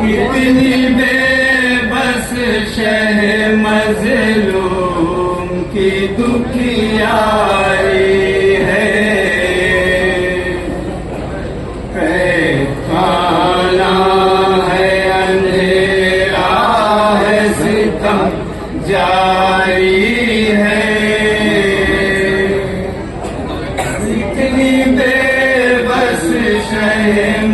कितनी बेबस शह मज़लूम की दुखियारी है। खाना है अंधेरा है सितम जारी है। कितनी बेबस शह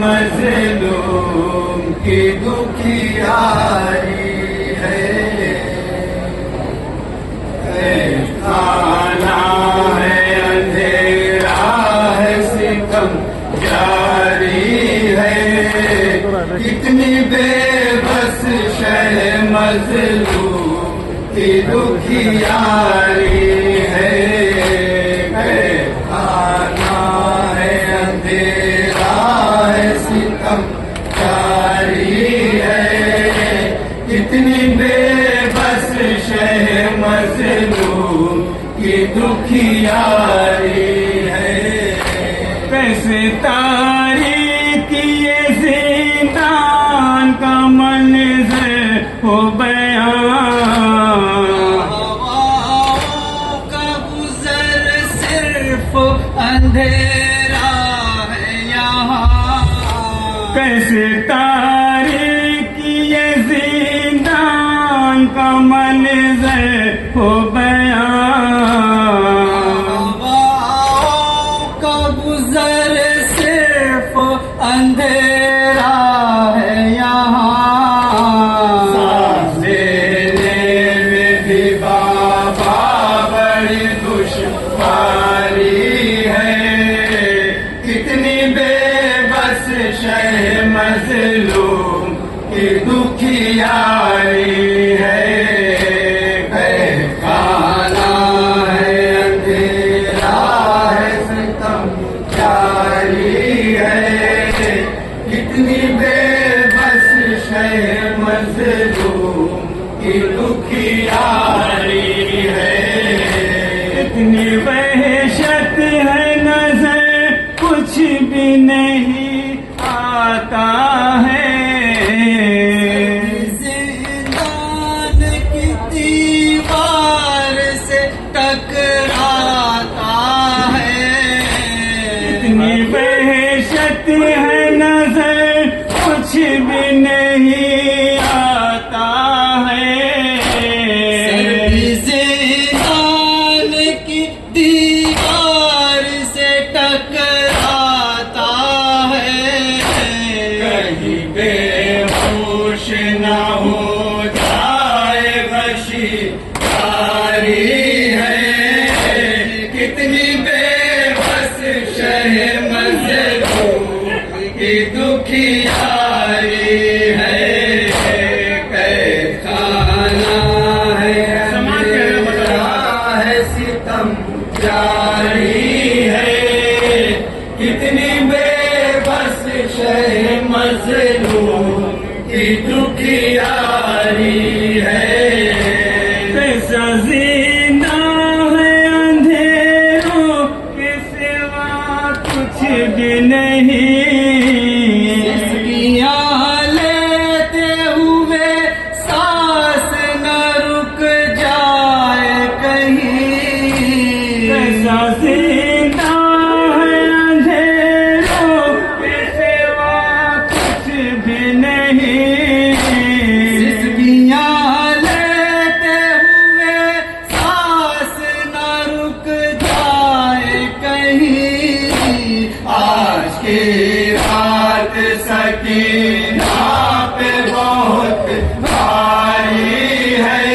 मज़लूम की दुखियारी है। खाना है अंधेरा है सितम जारी है। कितनी बेबस शह मज़लूम की दुखियारी है। खाना है अंधेरा है सितम जारी है। कितनी बेबस शह मज़लूम की दुखियारी है। कैसे तारीकी ये ज़िंदान का मंज़र हो बयां। हवाओं का गुज़र सिर्फ अंधेरा है यहाँ। कैसे तारीकी ये ज़िंदान का मंज़र हो बयां। हवाओं का गुज़र सिर्फ अंधेरा है यहाँ। सांस लेने में भी बाबा बड़ी दुश्वारी है। कितनी बेबस शह मज़लूम की दुखियारी है। खाना है अंधेरा है सितम जारी है। कितनी बेबस शह मज़लूम की दुखियारी है। इतनी वहशत है नजर कुछ भी नहीं आता है। ज़िंदान की दीवार से टकराता है। इतनी वहशत है नजर कुछ भी नहीं आता है। ज़िंदान की दीवार से टकराता है। कहीं बेहोश न हो जाए वशीकारी है। कितनी बेबस शह मज़लूम की दुखियारी है। खाना है अंधेरा है सितम जारी है। कितनी बेबस शह मज़लूम की दुखियारी है। कैसा ज़िंदा है अंधेरों के सिवा कुछ भी नहीं। लेते हुए सांस न रुक जाए कहीं। कैसा ज़िंदा है अंधेरों के सिवा कुछ भी नहीं। लेते हुए सांस न रुक जाए कहीं। आज की रात सकीना पे बहुत भारी है।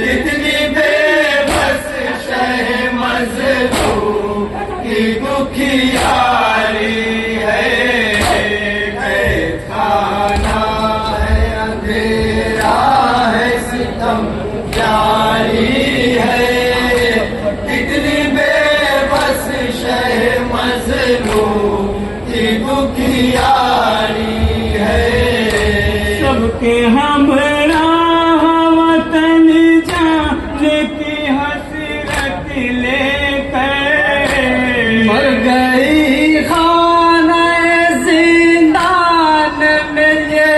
कितनी बेबस शह मज़लूम की दुखियारी है। खाना है अंधेरा है सितम जारी है। कितनी बेबस शह मज़लूम की दुखियारी है। सबके हमराह वतन जाने की हसरत लेकर मर गई खाना ज़िंदान में ये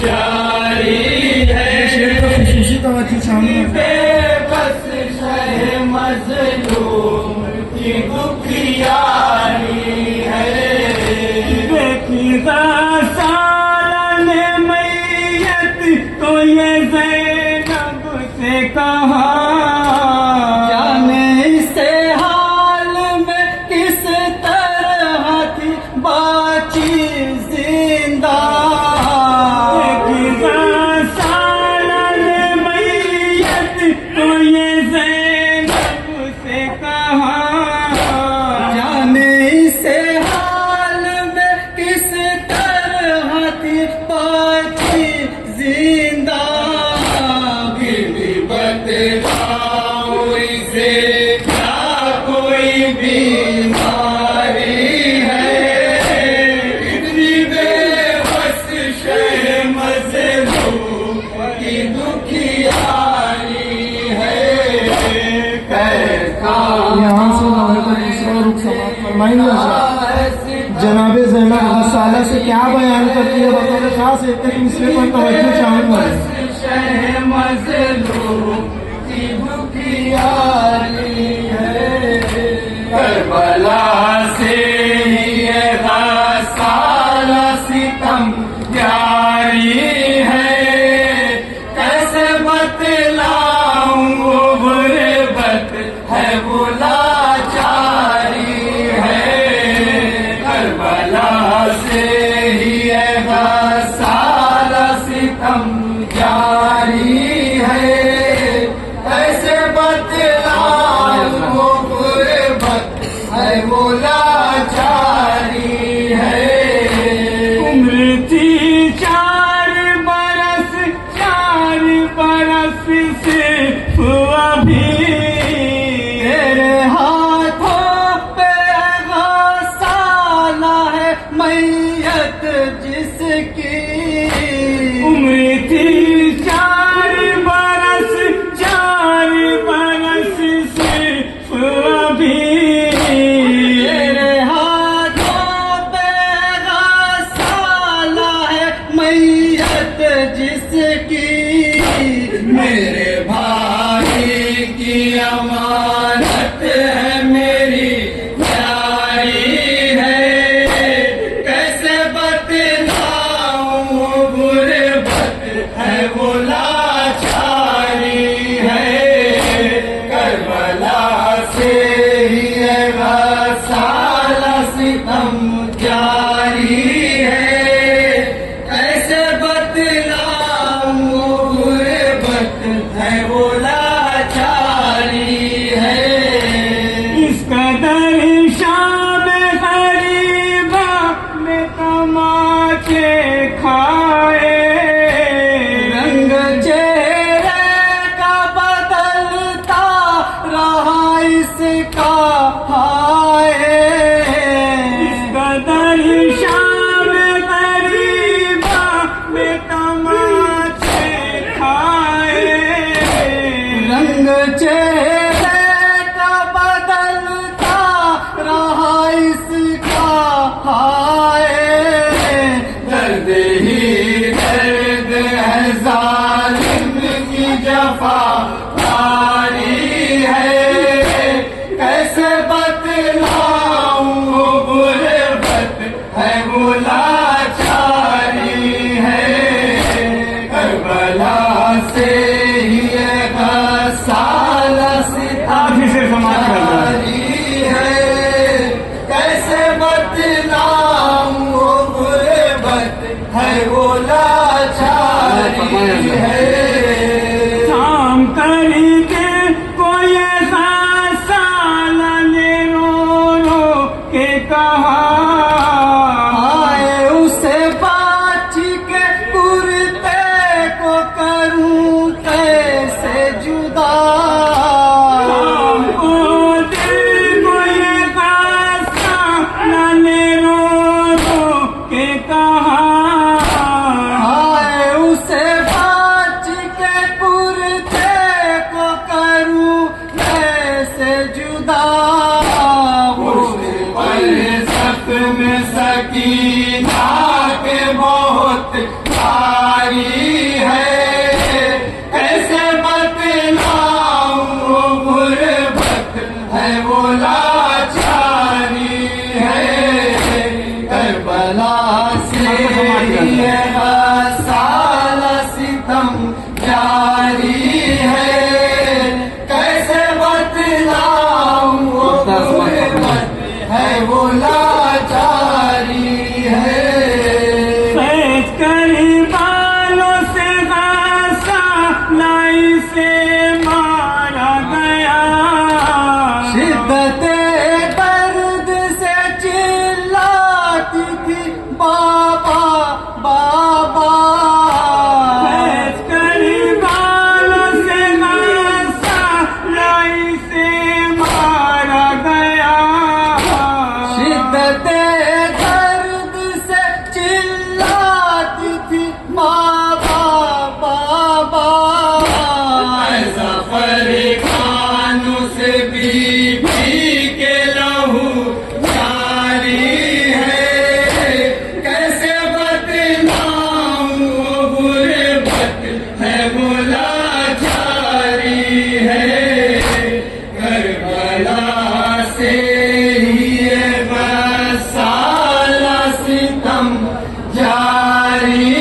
प्यारी है। खुशी तवज्जो चाहूंगा। बेबस शहे मजलूम की दुखियारी है। बेखुदा सालन मैयत तो ये ज़ैनब से कहा, जाने इसे हाल में किस तरह थी बाची जिंदा। बेखुदा सालन मैयत तो ये ज़ैनब से कहा, जाने इसे हाल में किस तरह थी बाची जिंदा। बीवी बतलाओ इसे क्या कोई बीमारी है। इतनी बेबस शह मज़लूम की दुखियारी है। यहाँ से नारे का दूसरा रुख समाप्त फरमाएंगे। जनाबे ज़ैनब गसाला से क्या बयान करती है बतौर खास एक दूसरे पर तवज्जो चाहूंगा। शह मज़लूम की दुखियारी है। करबला से ही ये गसाला सितम जारी है। कैसे बतलाऊं वो गुर्बत है वो लाचारी है। करबला से ही ये गसाला सितम जारी है। कैसे बतलाऊं वो गुर्बत है वो लाचारी है। उम्र थी 4 बरस से अभी तेरे हाथों पे गसाला है मैयत जिसकी। उम्र थी 4 बरस से अभी तेरे हाथों पे गसाला है मैयत जिसकी। मेरे भाई की अमानत है मेरी प्यारी है। कैसे बतलाऊं वो गुर्बत है वो लाचारी है। करबला से ही ये गसाला सितम जारी है। कैसे बतलाऊं वो गुर्बत है वो लाचारी है। इस कदर शाम गरीबा में तमाचे खाए, रंग चेहरे का बदलता रहा इसका हाय। इस कदर शाम गरीबा में तमाचे खाए, रंग चेहरे का बदलता रहा इसका हाय। दर्द ही दर्द है जालिम की जफादारी है। कैसे बतलाऊं वो गुर्बत है वो लाचारी है। करबला से ही ये गसाला सितम आखिर से समाप्त कर दो। जारी है। कैसे बतलाऊं वो गुर्बत है वो लाचारी है। शाम करके कोई सालन रो रो के कहा, आए उसे बाच के कुर्ते को करूं कैसे जुदा। शाम को दिल को ये सालन रो रो के कहा, आए उसे बाच के कुर्ते को प्यारी